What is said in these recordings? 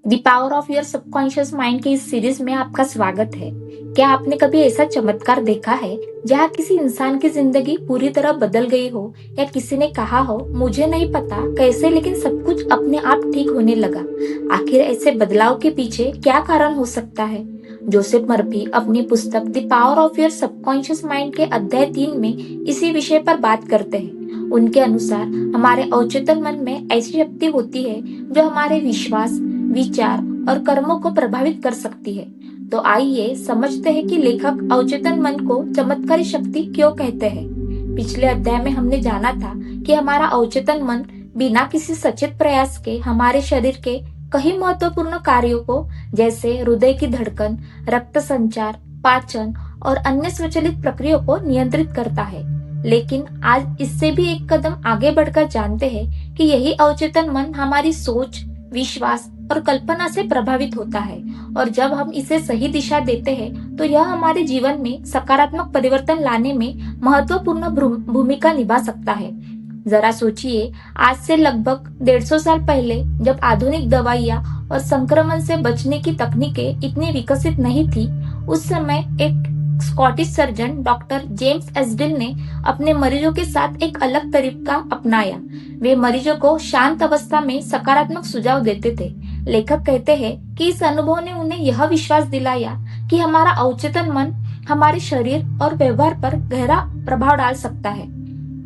The power of your subconscious mind की इस series में आपका स्वागत है। क्या आपने कभी ऐसा चमत्कार देखा है जहाँ किसी इंसान की जिंदगी पूरी तरह बदल गई हो, या किसी ने कहा हो मुझे नहीं पता कैसे लेकिन सब कुछ अपने आप ठीक होने लगा। आखिर ऐसे बदलाव के पीछे क्या कारण हो सकता है? जोसेफ मर्फी अपनी पुस्तक the power of your subconscious mind के अध्याय 3 में इसी विषय पर बात करते हैं। उनके अनुसार हमारे अवचेतन मन में ऐसी शक्ति होती है जो हमारे विश्वास, विचार और कर्मों को प्रभावित कर सकती है। तो आइए समझते हैं कि लेखक अवचेतन मन को चमत्कारी शक्ति क्यों कहते हैं। पिछले अध्याय में हमने जाना था कि हमारा अवचेतन मन बिना किसी सचेत प्रयास के हमारे शरीर के कई महत्वपूर्ण कार्यों को, जैसे हृदय की धड़कन, रक्त संचार, पाचन और अन्य स्वचालित प्रक्रियाओं को नियंत्रित करता है। लेकिन आज इससे भी एक कदम आगे बढ़कर जानते हैं कि यही अवचेतन मन हमारी सोच, विश्वास और कल्पना से प्रभावित होता है, और जब हम इसे सही दिशा देते हैं तो यह हमारे जीवन में सकारात्मक परिवर्तन लाने में महत्वपूर्ण भूमिका निभा सकता है। जरा सोचिए, आज से लगभग 150 साल पहले जब आधुनिक दवाइयाँ और संक्रमण से बचने की तकनीकें इतनी विकसित नहीं थी, उस समय एक स्कॉटिश सर्जन डॉक्टर जेम्स एस्डिल ने अपने मरीजों के साथ एक अलग तरीका अपनाया। वे मरीजों को शांत अवस्था में सकारात्मक सुझाव देते थे। लेखक कहते हैं कि इस अनुभव ने उन्हें यह विश्वास दिलाया कि हमारा अवचेतन मन हमारे शरीर और व्यवहार पर गहरा प्रभाव डाल सकता है।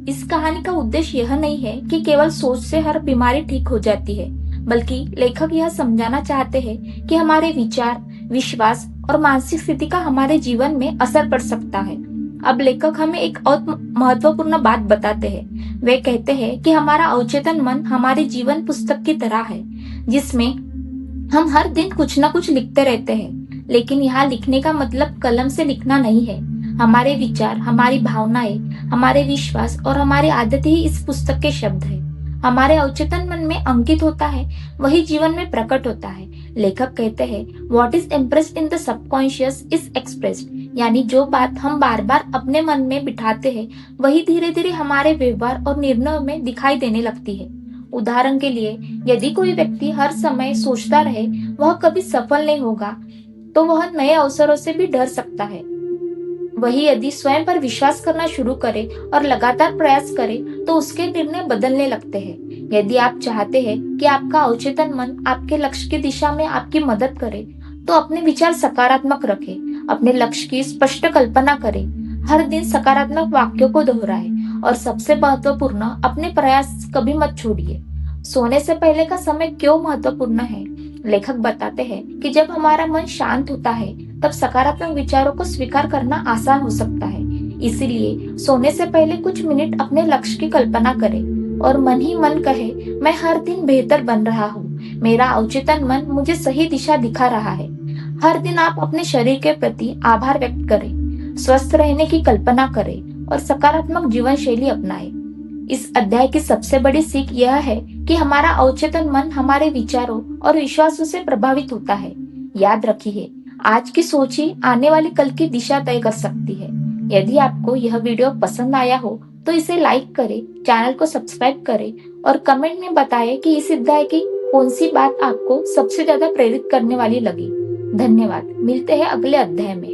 इस कहानी का उद्देश्य यह नहीं है कि केवल सोच से हर बीमारी ठीक हो जाती है, बल्कि लेखक यह समझाना चाहते हैं कि हमारे विचार, विश्वास और मानसिक स्थिति का हमारे जीवन में असर पड़ सकता है। अब लेखक हमें एक और महत्वपूर्ण बात बताते हैं। वे कहते हैं कि हमारा अवचेतन मन हमारी जीवन पुस्तक की तरह है, जिसमें हम हर दिन कुछ न कुछ लिखते रहते हैं। लेकिन यहाँ लिखने का मतलब कलम से लिखना नहीं है। हमारे विचार, हमारी भावनाएं, हमारे विश्वास और हमारी आदतें ही इस पुस्तक के शब्द हैं। हमारे अवचेतन मन में अंकित होता है वही जीवन में प्रकट होता है। लेखक कहते हैं, what is impressed in the subconscious is expressed, यानी जो बात हम बार बार अपने मन में बिठाते हैं वही धीरे धीरे हमारे व्यवहार और निर्णयों में दिखाई देने लगती है। उदाहरण के लिए, यदि कोई व्यक्ति हर समय सोचता रहे वह कभी सफल नहीं होगा, तो वह नए अवसरों से भी डर सकता है। वही यदि स्वयं पर विश्वास करना शुरू करे और लगातार प्रयास करे तो उसके निर्णय बदलने लगते हैं। यदि आप चाहते हैं कि आपका अवचेतन मन आपके लक्ष्य की दिशा में आपकी मदद करे, तो अपने विचार सकारात्मक रखें, अपने लक्ष्य की स्पष्ट कल्पना करें, हर दिन सकारात्मक वाक्यों को दोहराएं, और सबसे महत्वपूर्ण, अपने प्रयास कभी मत छोड़िए। सोने से पहले का समय क्यों महत्वपूर्ण है? लेखक बताते हैं कि जब हमारा मन शांत होता है तब सकारात्मक विचारों को स्वीकार करना आसान हो सकता है। इसीलिए सोने से पहले कुछ मिनट अपने लक्ष्य की कल्पना करें और मन ही मन कहे, मैं हर दिन बेहतर बन रहा हूँ, मेरा अवचेतन मन मुझे सही दिशा दिखा रहा है। हर दिन आप अपने शरीर के प्रति आभार व्यक्त करें, स्वस्थ रहने की कल्पना करें और सकारात्मक जीवन शैली अपनाएं। इस अध्याय की सबसे बड़ी सीख यह है कि हमारा अवचेतन मन हमारे विचारों और विश्वासों से प्रभावित होता है। याद रखिए, आज की सोच ही आने वाली कल की दिशा तय कर सकती है। यदि आपको यह वीडियो पसंद आया हो तो इसे लाइक करें, चैनल को सब्सक्राइब करें और कमेंट में बताएं कि इस अध्याय की कौन सी बात आपको सबसे ज्यादा प्रेरित करने वाली लगी। धन्यवाद। मिलते हैं अगले अध्याय में।